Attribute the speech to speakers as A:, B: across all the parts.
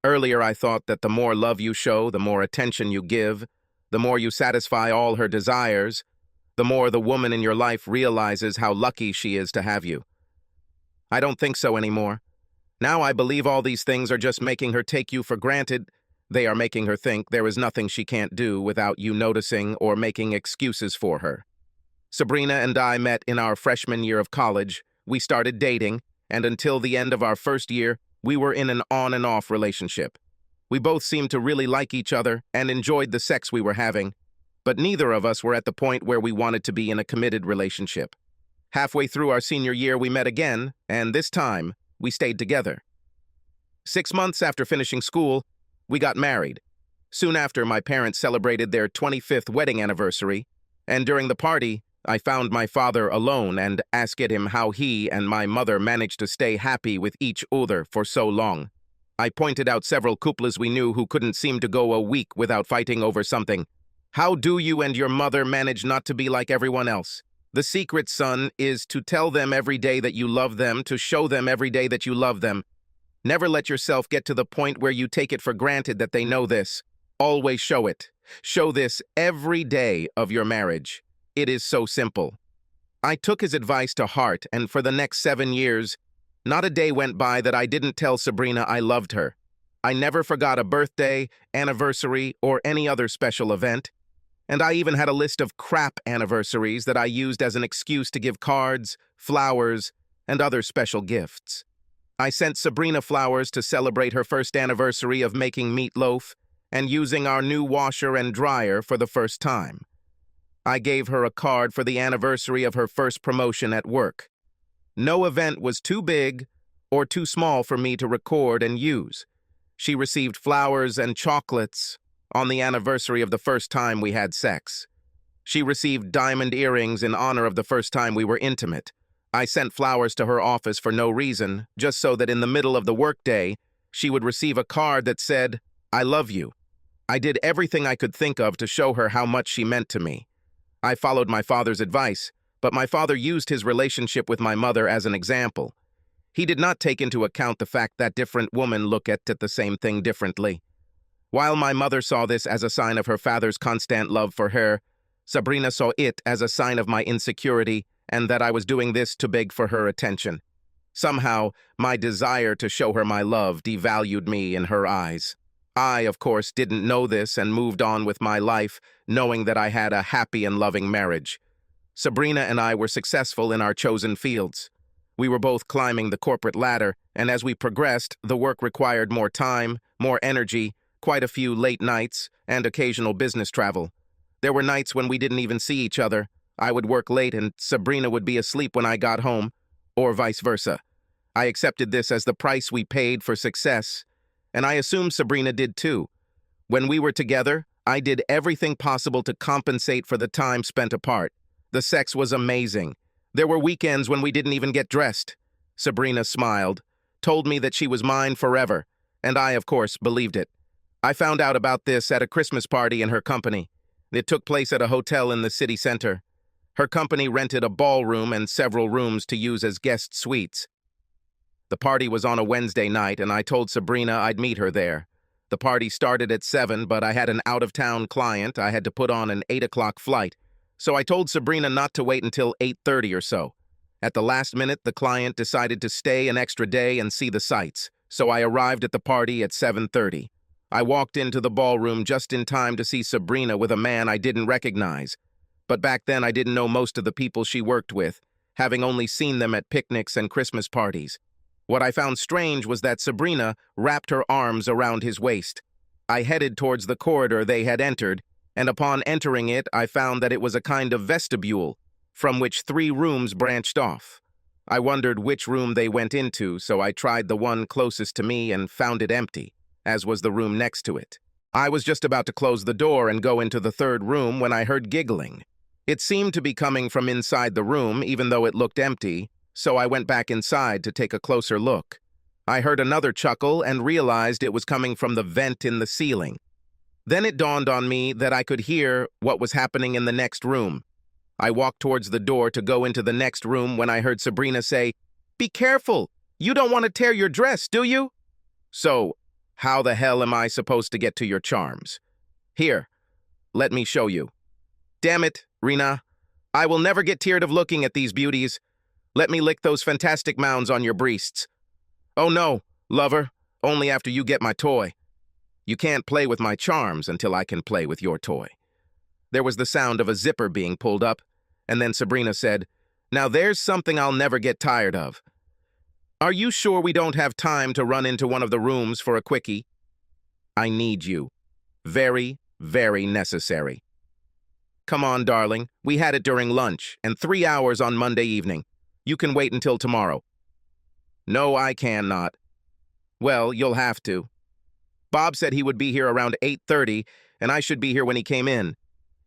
A: Earlier, I thought that the more love you show, the more attention you give, the more you satisfy all her desires, the more the woman in your life realizes how lucky she is to have you. I don't think so anymore. Now I believe all these things are just making her take you for granted. They are making her think there is nothing she can't do without you noticing or making excuses for her. Sabrina and I met in our freshman year of college. We started dating, and until the end of our first year, we were in an on and off relationship. We both seemed to really like each other and enjoyed the sex we were having, but neither of us were at the point where we wanted to be in a committed relationship. Halfway through our senior year, we met again, and this time, we stayed together. 6 months after finishing school, we got married. Soon after, my parents celebrated their 25th wedding anniversary, and during the party, I found my father alone and asked him how he and my mother managed to stay happy with each other for so long. I pointed out several couples we knew who couldn't seem to go a week without fighting over something. How do you and your mother manage not to be like everyone else? The secret, son, is to tell them every day that you love them, to show them every day that you love them. Never let yourself get to the point where you take it for granted that they know this. Always show it. Show this every day of your marriage. It is so simple. I took his advice to heart, and for the next 7 years, not a day went by that I didn't tell Sabrina I loved her. I never forgot a birthday, anniversary, or any other special event. And I even had a list of crap anniversaries that I used as an excuse to give cards, flowers, and other special gifts. I sent Sabrina flowers to celebrate her first anniversary of making meatloaf and using our new washer and dryer for the first time. I gave her a card for the anniversary of her first promotion at work. No event was too big or too small for me to record and use. She received flowers and chocolates on the anniversary of the first time we had sex. She received diamond earrings in honor of the first time we were intimate. I sent flowers to her office for no reason, just so that in the middle of the workday, she would receive a card that said, "I love you." I did everything I could think of to show her how much she meant to me. I followed my father's advice, but my father used his relationship with my mother as an example. He did not take into account the fact that different women look at the same thing differently. While my mother saw this as a sign of her father's constant love for her, Sabrina saw it as a sign of my insecurity and that I was doing this to beg for her attention. Somehow, my desire to show her my love devalued me in her eyes. I, of course, didn't know this and moved on with my life, knowing that I had a happy and loving marriage. Sabrina and I were successful in our chosen fields. We were both climbing the corporate ladder, and as we progressed, the work required more time, more energy, quite a few late nights, and occasional business travel. There were nights when we didn't even see each other. I would work late and Sabrina would be asleep when I got home, or vice versa. I accepted this as the price we paid for success, and I assumed Sabrina did too. When we were together, I did everything possible to compensate for the time spent apart. The sex was amazing. There were weekends when we didn't even get dressed. Sabrina smiled, told me that she was mine forever, and I, of course, believed it. I found out about this at a Christmas party in her company. It took place at a hotel in the city center. Her company rented a ballroom and several rooms to use as guest suites. The party was on a Wednesday night, and I told Sabrina I'd meet her there. The party started at 7, but I had an out-of-town client. I had to put on an 8 o'clock flight, so I told Sabrina not to wait until 8:30 or so. At the last minute, the client decided to stay an extra day and see the sights, so I arrived at the party at 7:30. I walked into the ballroom just in time to see Sabrina with a man I didn't recognize. But back then, I didn't know most of the people she worked with, having only seen them at picnics and Christmas parties. What I found strange was that Sabrina wrapped her arms around his waist. I headed towards the corridor they had entered, and upon entering it, I found that it was a kind of vestibule, from which 3 rooms branched off. I wondered which room they went into, so I tried the one closest to me and found it empty, as was the room next to it. I was just about to close the door and go into the 3rd room when I heard giggling. It seemed to be coming from inside the room, even though it looked empty, so I went back inside to take a closer look. I heard another chuckle and realized it was coming from the vent in the ceiling. Then it dawned on me that I could hear what was happening in the next room. I walked towards the door to go into the next room when I heard Sabrina say, "Be careful! You don't want to tear your dress, do you?" So, How the hell am I supposed to get to your charms? Here, let me show you. Damn it, Rena. I will never get tired of looking at these beauties. Let me lick those fantastic mounds on your breasts. Oh no, lover, only after you get my toy. You can't play with my charms until I can play with your toy. There was the sound of a zipper being pulled up, and then Sabrina said, "Now there's something I'll never get tired of. Are you sure we don't have time to run into one of the rooms for a quickie? I need you. Very, very necessary. Come on, darling. We had it during lunch, and 3 hours on Monday evening. You can wait until tomorrow." No, I cannot. Well, you'll have to. Bob said he would be here around 8:30, and I should be here when he came in.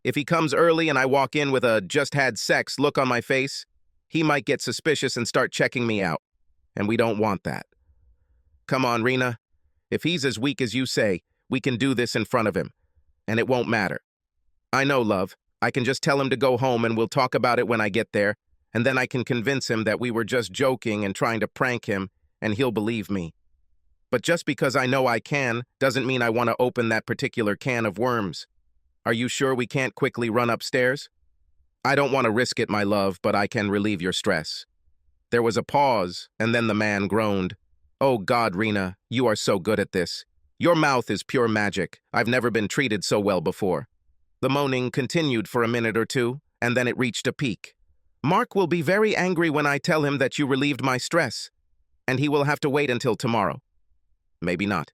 A: If he comes early and I walk in with a just had sex look on my face, he might get suspicious and start checking me out, and we don't want that. Come on, Rena. If he's as weak as you say, we can do this in front of him, and it won't matter. I know, love. I can just tell him to go home and we'll talk about it when I get there, and then I can convince him that we were just joking and trying to prank him, and he'll believe me. But just because I know I can, doesn't mean I want to open that particular can of worms. Are you sure we can't quickly run upstairs? I don't want to risk it, my love, but I can relieve your stress. There was a pause, and then the man groaned. Oh God, Rena, you are so good at this. Your mouth is pure magic. I've never been treated so well before. The moaning continued for a minute or two, and then it reached a peak. Mark will be very angry when I tell him that you relieved my stress, and he will have to wait until tomorrow. Maybe not.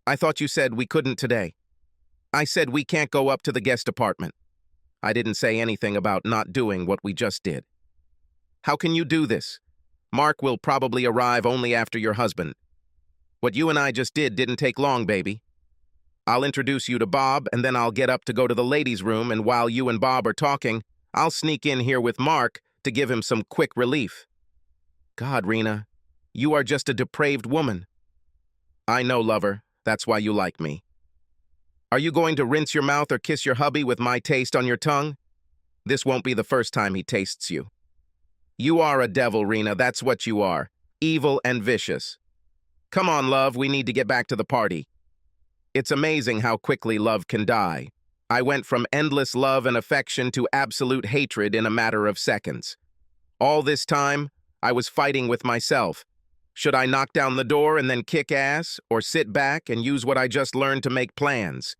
A: I thought you said we couldn't today. I said we can't go up to the guest apartment. I didn't say anything about not doing what we just did. How can you do this? Mark will probably arrive only after your husband. What you and I just did didn't take long, baby. I'll introduce you to Bob, and then I'll get up to go to the ladies' room, and while you and Bob are talking, I'll sneak in here with Mark to give him some quick relief. God, Rena, you are just a depraved woman. I know, lover. That's why you like me. Are you going to rinse your mouth or kiss your hubby with my taste on your tongue? This won't be the first time he tastes you. You are a devil, Rena. That's what you are. Evil and vicious. Come on, love. We need to get back to the party. It's amazing how quickly love can die. I went from endless love and affection to absolute hatred in a matter of seconds. All this time, I was fighting with myself. Should I knock down the door and then kick ass, or sit back and use what I just learned to make plans?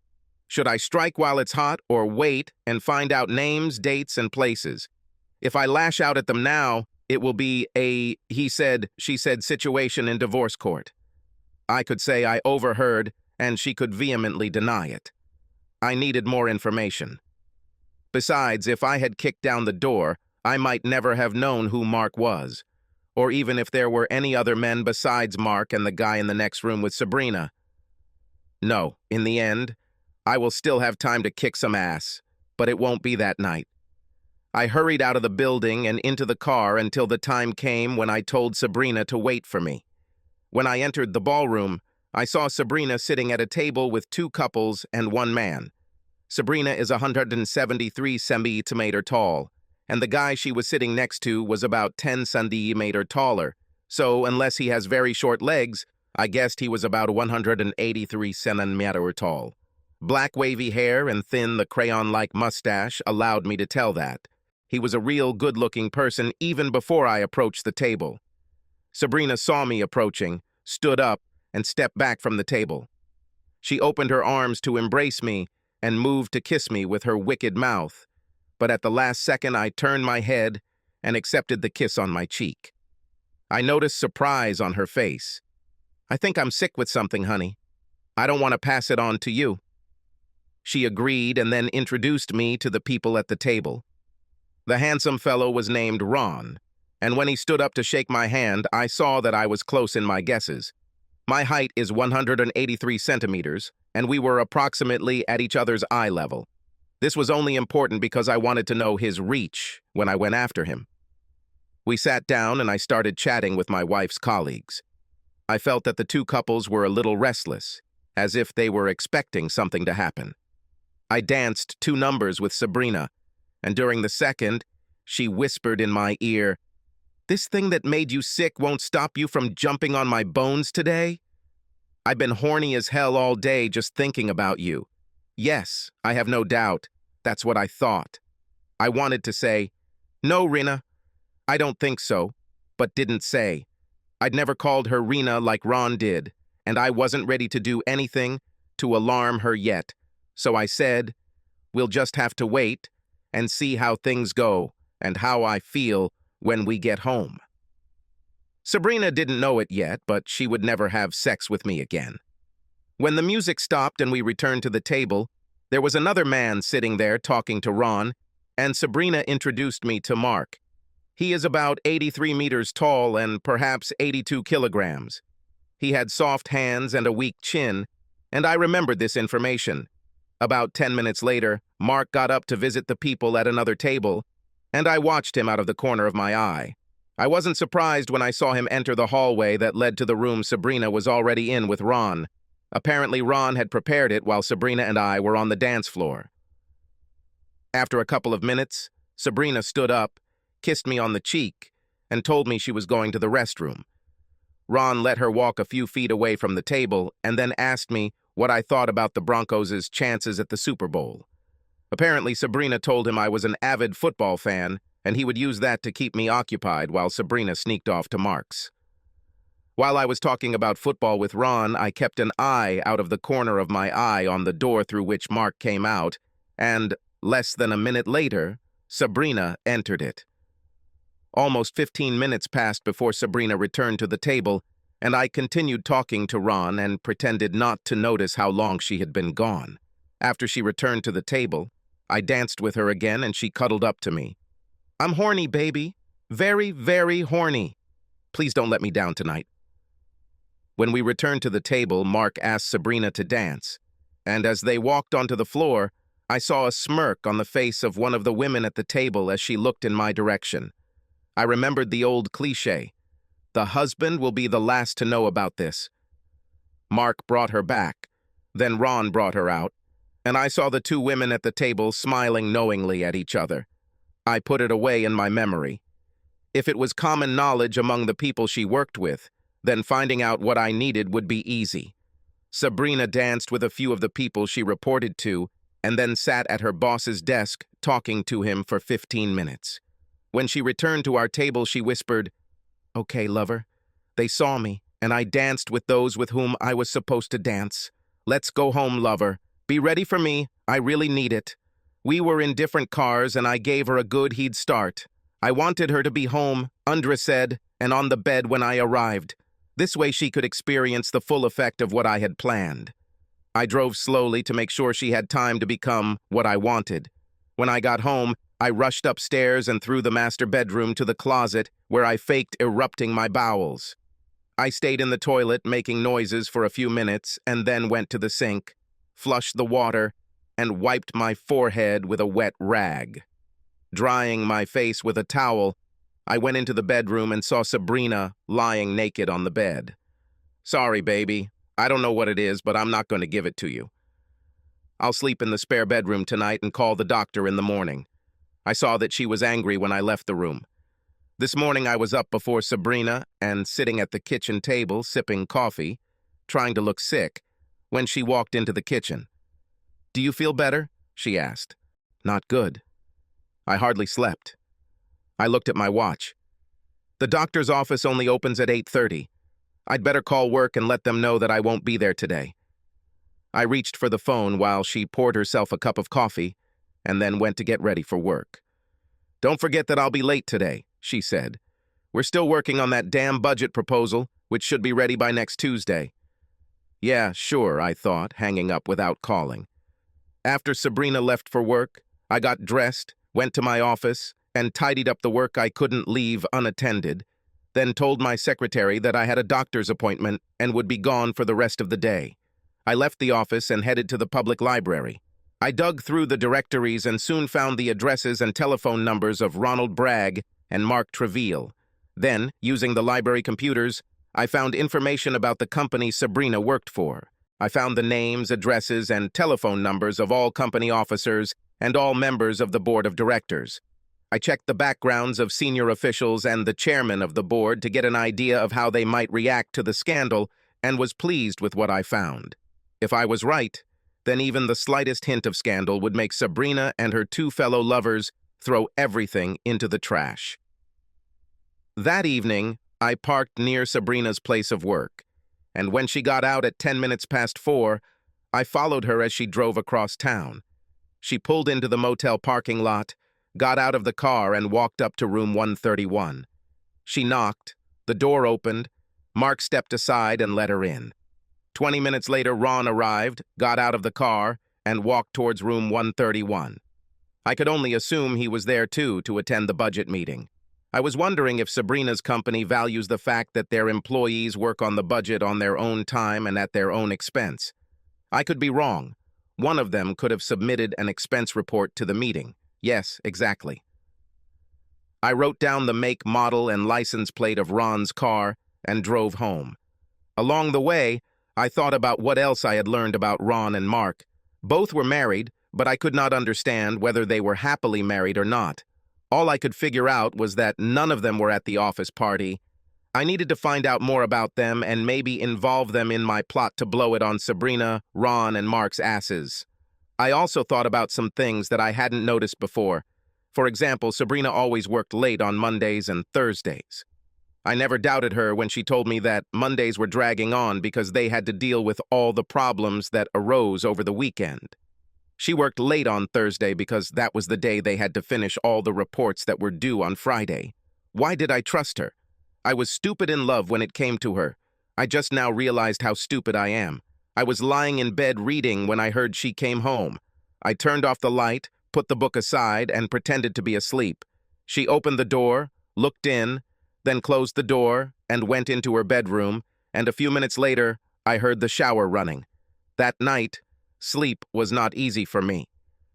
A: Should I strike while it's hot, or wait and find out names, dates, and places? If I lash out at them now, it will be a he said, she said situation in divorce court. I could say I overheard, and she could vehemently deny it. I needed more information. Besides, if I had kicked down the door, I might never have known who Mark was, or even if there were any other men besides Mark and the guy in the next room with Sabrina. No, in the end, I will still have time to kick some ass, but it won't be that night. I hurried out of the building and into the car until the time came when I told Sabrina to wait for me. When I entered the ballroom, I saw Sabrina sitting at a table with 2 couples and 1 man. Sabrina is 173 centimeters tall, and the guy she was sitting next to was about 10 centimeters taller, so unless he has very short legs, I guessed he was about 183 centimeters tall. Black wavy hair and thin the crayon-like mustache allowed me to tell that. He was a real good-looking person even before I approached the table. Sabrina saw me approaching, stood up, and stepped back from the table. She opened her arms to embrace me and moved to kiss me with her wicked mouth, but at the last second I turned my head and accepted the kiss on my cheek. I noticed surprise on her face. I think I'm sick with something, honey. I don't want to pass it on to you. She agreed and then introduced me to the people at the table. The handsome fellow was named Ron, and when he stood up to shake my hand, I saw that I was close in my guesses. My height is 183 centimeters, and we were approximately at each other's eye level. This was only important because I wanted to know his reach when I went after him. We sat down and I started chatting with my wife's colleagues. I felt that the 2 couples were a little restless, as if they were expecting something to happen. I danced 2 numbers with Sabrina, and during the second, she whispered in my ear, "This thing that made you sick won't stop you from jumping on my bones today?" I've been horny as hell all day just thinking about you. Yes, I have no doubt. That's what I thought. I wanted to say, no, Rena, I don't think so, but didn't say. I'd never called her Rena like Ron did, and I wasn't ready to do anything to alarm her yet. So I said, we'll just have to wait and see how things go and how I feel when we get home. Sabrina didn't know it yet, but she would never have sex with me again. When the music stopped and we returned to the table, there was another man sitting there talking to Ron, and Sabrina introduced me to Mark. He is about 83 meters tall and perhaps 82 kilograms. He had soft hands and a weak chin, and I remembered this information. About 10 minutes later, Mark got up to visit the people at another table, and I watched him out of the corner of my eye. I wasn't surprised when I saw him enter the hallway that led to the room Sabrina was already in with Ron. Apparently, Ron had prepared it while Sabrina and I were on the dance floor. After a couple of minutes, Sabrina stood up, kissed me on the cheek, and told me she was going to the restroom. Ron let her walk a few feet away from the table and then asked me what I thought about the Broncos' chances at the Super Bowl. Apparently, Sabrina told him I was an avid football fan, and he would use that to keep me occupied while Sabrina sneaked off to Mark's. While I was talking about football with Ron, I kept an eye out of the corner of my eye on the door through which Mark came out, and less than a minute later, Sabrina entered it. Almost 15 minutes passed before Sabrina returned to the table, and I continued talking to Ron and pretended not to notice how long she had been gone. After she returned to the table, I danced with her again and she cuddled up to me. I'm horny, baby. Very, very horny. Please don't let me down tonight. When we returned to the table, Mark asked Sabrina to dance, and as they walked onto the floor, I saw a smirk on the face of one of the women at the table as she looked in my direction. I remembered the old cliché, the husband will be the last to know about this. Mark brought her back, then Ron brought her out, and I saw the two women at the table smiling knowingly at each other. I put it away in my memory. If it was common knowledge among the people she worked with, then finding out what I needed would be easy. Sabrina danced with a few of the people she reported to, and then sat at her boss's desk talking to him for 15 minutes. When she returned to our table, she whispered, "Okay, lover, they saw me, and I danced with those with whom I was supposed to dance. Let's go home, lover. Be ready for me. I really need it." We were in different cars, and I gave her a good head start. I wanted her to be home, undressed, and on the bed when I arrived. This way she could experience the full effect of what I had planned. I drove slowly to make sure she had time to become what I wanted. When I got home, I rushed upstairs and through the master bedroom to the closet, where I faked erupting my bowels. I stayed in the toilet making noises for a few minutes and then went to the sink, flushed the water, and wiped my forehead with a wet rag. Drying my face with a towel, I went into the bedroom and saw Sabrina lying naked on the bed. "Sorry, baby. I don't know what it is, but I'm not going to give it to you. I'll sleep in the spare bedroom tonight and call the doctor in the morning." I saw that she was angry when I left the room. This morning I was up before Sabrina and sitting at the kitchen table sipping coffee, trying to look sick, when she walked into the kitchen. "Do you feel better?" she asked. "Not good. I hardly slept." I looked at my watch. "The doctor's office only opens at 8:30. I'd better call work and let them know that I won't be there today." I reached for the phone while she poured herself a cup of coffee and then went to get ready for work. "Don't forget that I'll be late today," she said. "We're still working on that damn budget proposal, which should be ready by next Tuesday." "Yeah, sure," I thought, hanging up without calling. After Sabrina left for work, I got dressed, went to my office, and tidied up the work I couldn't leave unattended, then told my secretary that I had a doctor's appointment and would be gone for the rest of the day. I left the office and headed to the public library. I dug through the directories and soon found the addresses and telephone numbers of Ronald Bragg and Mark Treville. Then, using the library computers, I found information about the company Sabrina worked for. I found the names, addresses, and telephone numbers of all company officers and all members of the board of directors. I checked the backgrounds of senior officials and the chairman of the board to get an idea of how they might react to the scandal and was pleased with what I found. If I was right, then even the slightest hint of scandal would make Sabrina and her two fellow lovers throw everything into the trash. That evening, I parked near Sabrina's place of work, and when she got out at 10 minutes past 4, I followed her as she drove across town. She pulled into the motel parking lot, got out of the car, and walked up to room 131. She knocked, the door opened, Mark stepped aside and let her in. 20 minutes later, Ron arrived, got out of the car, and walked towards room 131. I could only assume he was there too to attend the budget meeting. I was wondering if Sabrina's company values the fact that their employees work on the budget on their own time and at their own expense. I could be wrong. One of them could have submitted an expense report to the meeting. Yes, exactly. I wrote down the make, model, and license plate of Ron's car and drove home. Along the way, I thought about what else I had learned about Ron and Mark. Both were married, but I could not understand whether they were happily married or not. All I could figure out was that none of them were at the office party. I needed to find out more about them and maybe involve them in my plot to blow it on Sabrina, Ron, and Mark's asses. I also thought about some things that I hadn't noticed before. For example, Sabrina always worked late on Mondays and Thursdays. I never doubted her when she told me that Mondays were dragging on because they had to deal with all the problems that arose over the weekend. She worked late on Thursday because that was the day they had to finish all the reports that were due on Friday. Why did I trust her? I was stupid in love when it came to her. I just now realized how stupid I am. I was lying in bed reading when I heard she came home. I turned off the light, put the book aside, and pretended to be asleep. She opened the door, looked in, then closed the door and went into her bedroom, and a few minutes later, I heard the shower running. That night, sleep was not easy for me.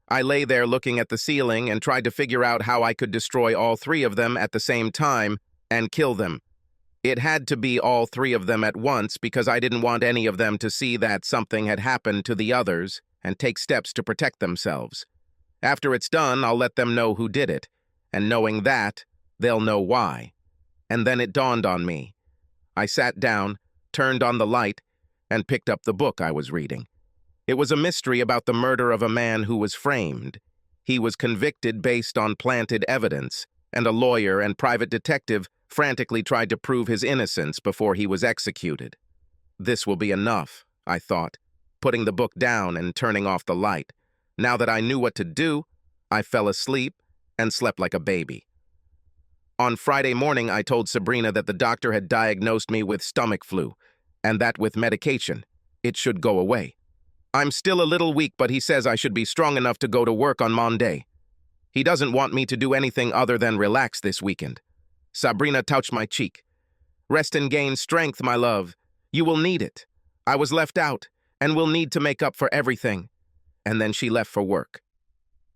A: I lay there looking at the ceiling and tried to figure out how I could destroy all three of them at the same time and kill them. It had to be all three of them at once because I didn't want any of them to see that something had happened to the others and take steps to protect themselves. After it's done, I'll let them know who did it, and knowing that, they'll know why. And then it dawned on me. I sat down, turned on the light, and picked up the book I was reading. It was a mystery about the murder of a man who was framed. He was convicted based on planted evidence, and a lawyer and private detective frantically tried to prove his innocence before he was executed. This will be enough, I thought, putting the book down and turning off the light. Now that I knew what to do, I fell asleep and slept like a baby. On Friday morning, I told Sabrina that the doctor had diagnosed me with stomach flu, and that with medication, it should go away. I'm still a little weak, but he says I should be strong enough to go to work on Monday. He doesn't want me to do anything other than relax this weekend. Sabrina touched my cheek. Rest and gain strength, my love. You will need it. I was left out, and will need to make up for everything. And then she left for work.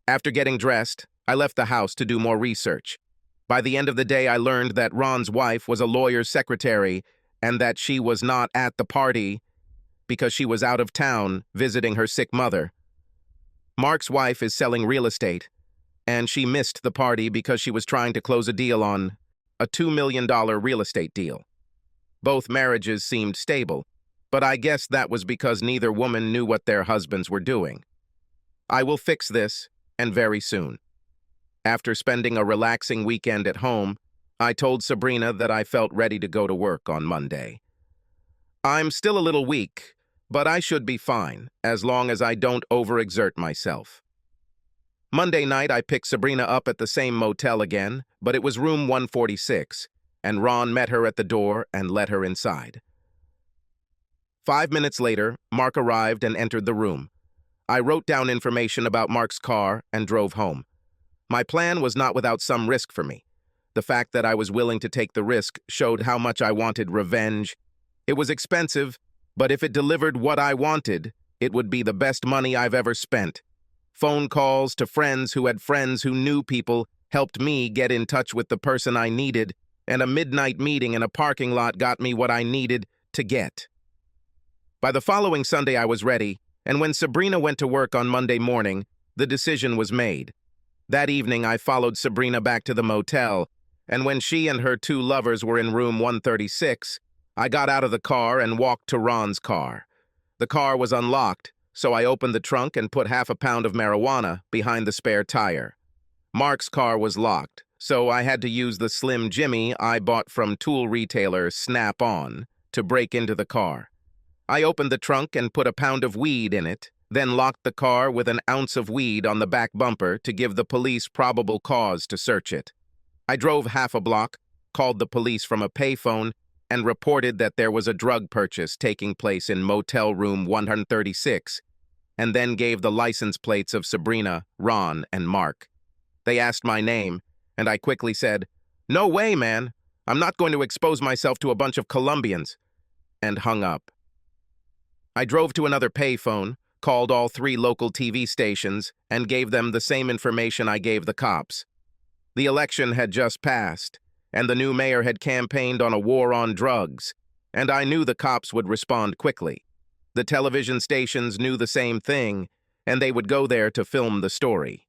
A: After getting dressed, I left the house to do more research. By the end of the day, I learned that Ron's wife was a lawyer's secretary and that she was not at the party because she was out of town visiting her sick mother. Mark's wife is selling real estate, and she missed the party because she was trying to close a deal on a $2 million real estate deal. Both marriages seemed stable, but I guess that was because neither woman knew what their husbands were doing. I will fix this, and very soon. After spending a relaxing weekend at home, I told Sabrina that I felt ready to go to work on Monday. I'm still a little weak, but I should be fine, as long as I don't overexert myself. Monday night, I picked Sabrina up at the same motel again, but it was room 146, and Ron met her at the door and let her inside. 5 minutes later, Mark arrived and entered the room. I wrote down information about Mark's car and drove home. My plan was not without some risk for me. The fact that I was willing to take the risk showed how much I wanted revenge. It was expensive, but if it delivered what I wanted, it would be the best money I've ever spent. Phone calls to friends who had friends who knew people helped me get in touch with the person I needed, and a midnight meeting in a parking lot got me what I needed to get. By the following Sunday, I was ready, and when Sabrina went to work on Monday morning, the decision was made. That evening, I followed Sabrina back to the motel, and when she and her two lovers were in room 136, I got out of the car and walked to Ron's car. The car was unlocked, so I opened the trunk and put half a pound of marijuana behind the spare tire. Mark's car was locked, so I had to use the Slim Jimmy I bought from tool retailer Snap-on to break into the car. I opened the trunk and put a pound of weed in it, then locked the car with an ounce of weed on the back bumper to give the police probable cause to search it. I drove half a block, called the police from a payphone, and reported that there was a drug purchase taking place in motel room 136, and then gave the license plates of Sabrina, Ron, and Mark. They asked my name, and I quickly said, "No way, man. I'm not going to expose myself to a bunch of Colombians," and hung up. I drove to another payphone, called all 3 local TV stations, and gave them the same information I gave the cops. The election had just passed, and the new mayor had campaigned on a war on drugs, and I knew the cops would respond quickly. The television stations knew the same thing, and they would go there to film the story.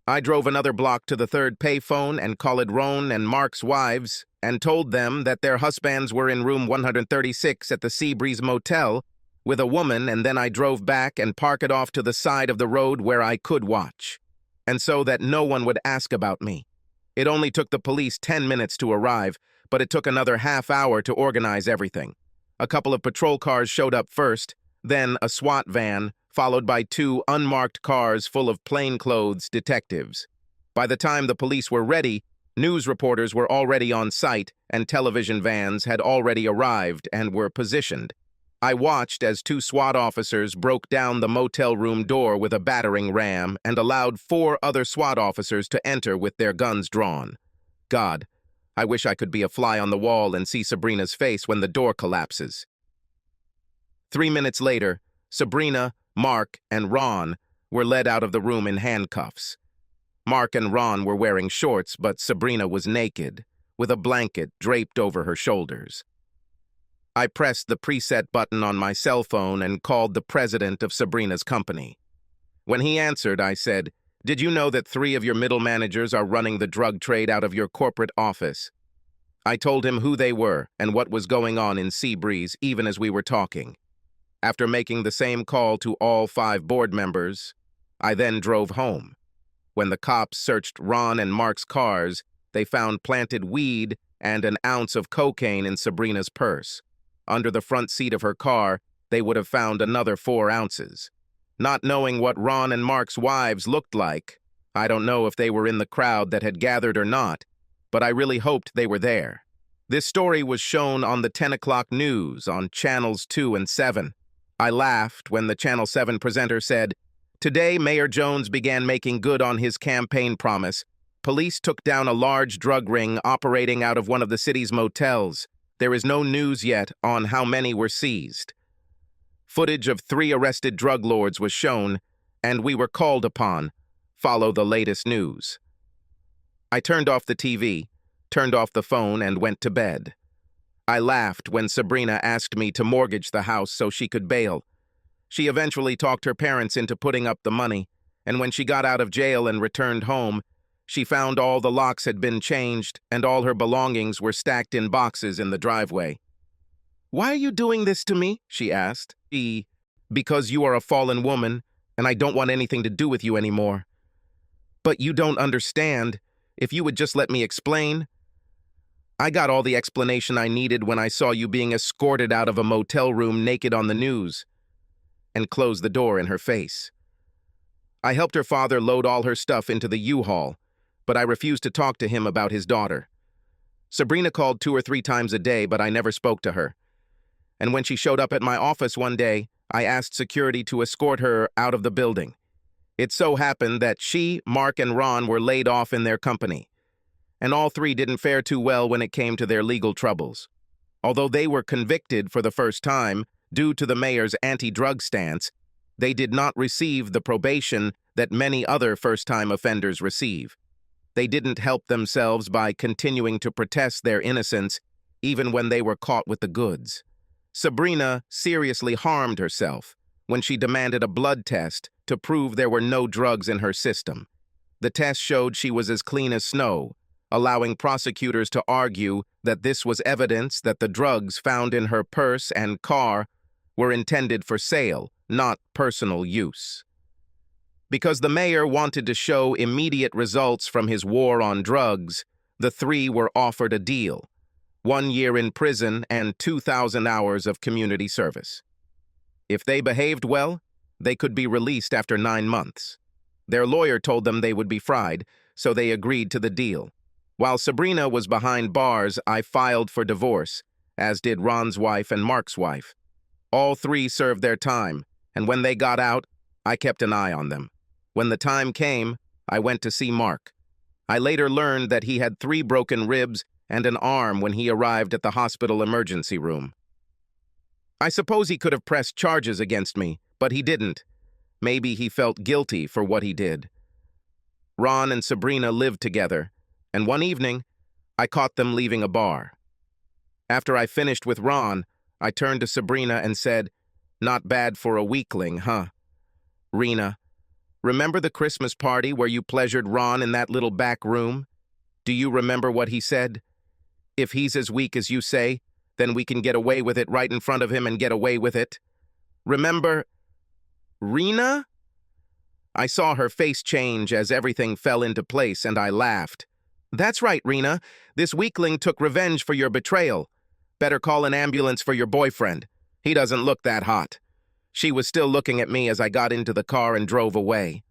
A: I drove another block to the 3rd payphone and called Ron and Mark's wives and told them that their husbands were in room 136 at the Seabreeze Motel with a woman, and then I drove back and parked it off to the side of the road where I could watch, and so that no one would ask about me. It only took the police 10 minutes to arrive, but it took another half hour to organize everything. A couple of patrol cars showed up first, then a SWAT van, followed by 2 unmarked cars full of plainclothes detectives. By the time the police were ready, news reporters were already on site and television vans had already arrived and were positioned. I watched as 2 SWAT officers broke down the motel room door with a battering ram and allowed 4 other SWAT officers to enter with their guns drawn. God, I wish I could be a fly on the wall and see Sabrina's face when the door collapses. 3 minutes later, Sabrina, Mark, and Ron were led out of the room in handcuffs. Mark and Ron were wearing shorts, but Sabrina was naked, with a blanket draped over her shoulders. I pressed the preset button on my cell phone and called the president of Sabrina's company. When he answered, I said, "Did you know that 3 of your middle managers are running the drug trade out of your corporate office?" I told him who they were and what was going on in Seabreeze even as we were talking. After making the same call to all 5 board members, I then drove home. When the cops searched Ron and Mark's cars, they found planted weed and an ounce of cocaine in Sabrina's purse. Under the front seat of her car, they would have found another 4 ounces. Not knowing what Ron and Mark's wives looked like, I don't know if they were in the crowd that had gathered or not, but I really hoped they were there. This story was shown on the 10 o'clock news on channels 2 and 7. I laughed when the Channel 7 presenter said, "Today, Mayor Jones began making good on his campaign promise. Police took down a large drug ring operating out of one of the city's motels. There is no news yet on how many were seized." Footage of 3 arrested drug lords was shown, and we were called upon. Follow the latest news. I turned off the TV, turned off the phone, and went to bed. I laughed when Sabrina asked me to mortgage the house so she could bail. She eventually talked her parents into putting up the money, and when she got out of jail and returned home, she found all the locks had been changed and all her belongings were stacked in boxes in the driveway. "Why are you doing this to me?" she asked. "Because you are a fallen woman, and I don't want anything to do with you anymore." "But you don't understand. If you would just let me explain." "I got all the explanation I needed when I saw you being escorted out of a motel room naked on the news," and closed the door in her face. I helped her father load all her stuff into the U-Haul, but I refused to talk to him about his daughter. Sabrina called 2 or 3 times a day, but I never spoke to her. And when she showed up at my office one day, I asked security to escort her out of the building. It so happened that she, Mark, and Ron were laid off in their company, and all 3 didn't fare too well when it came to their legal troubles. Although they were convicted for the first time due to the mayor's anti-drug stance, they did not receive the probation that many other first-time offenders receive. They didn't help themselves by continuing to protest their innocence even when they were caught with the goods. Sabrina seriously harmed herself when she demanded a blood test to prove there were no drugs in her system. The test showed she was as clean as snow, allowing prosecutors to argue that this was evidence that the drugs found in her purse and car were intended for sale, not personal use. Because the mayor wanted to show immediate results from his war on drugs, the three were offered a deal: 1 year in prison and 2,000 hours of community service. If they behaved well, they could be released after 9 months. Their lawyer told them they would be fried, so they agreed to the deal. While Sabrina was behind bars, I filed for divorce, as did Ron's wife and Mark's wife. All three served their time, and when they got out, I kept an eye on them. When the time came, I went to see Mark. I later learned that he had 3 broken ribs and an arm when he arrived at the hospital emergency room. I suppose he could have pressed charges against me, but he didn't. Maybe he felt guilty for what he did. Ron and Sabrina lived together, and one evening, I caught them leaving a bar. After I finished with Ron, I turned to Sabrina and said, "Not bad for a weakling, huh? Rena, remember the Christmas party where you pleasured Ron in that little back room? Do you remember what he said? If he's as weak as you say, then we can get away with it right in front of him and get away with it. Remember?" Rena? I saw her face change as everything fell into place, and I laughed. "That's right, Rena. This weakling took revenge for your betrayal. Better call an ambulance for your boyfriend. He doesn't look that hot." She was still looking at me as I got into the car and drove away.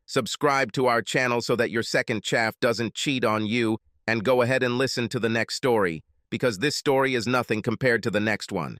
A: Subscribe to our channel so that your second chaff doesn't cheat on you, and go ahead and listen to the next story, because this story is nothing compared to the next one.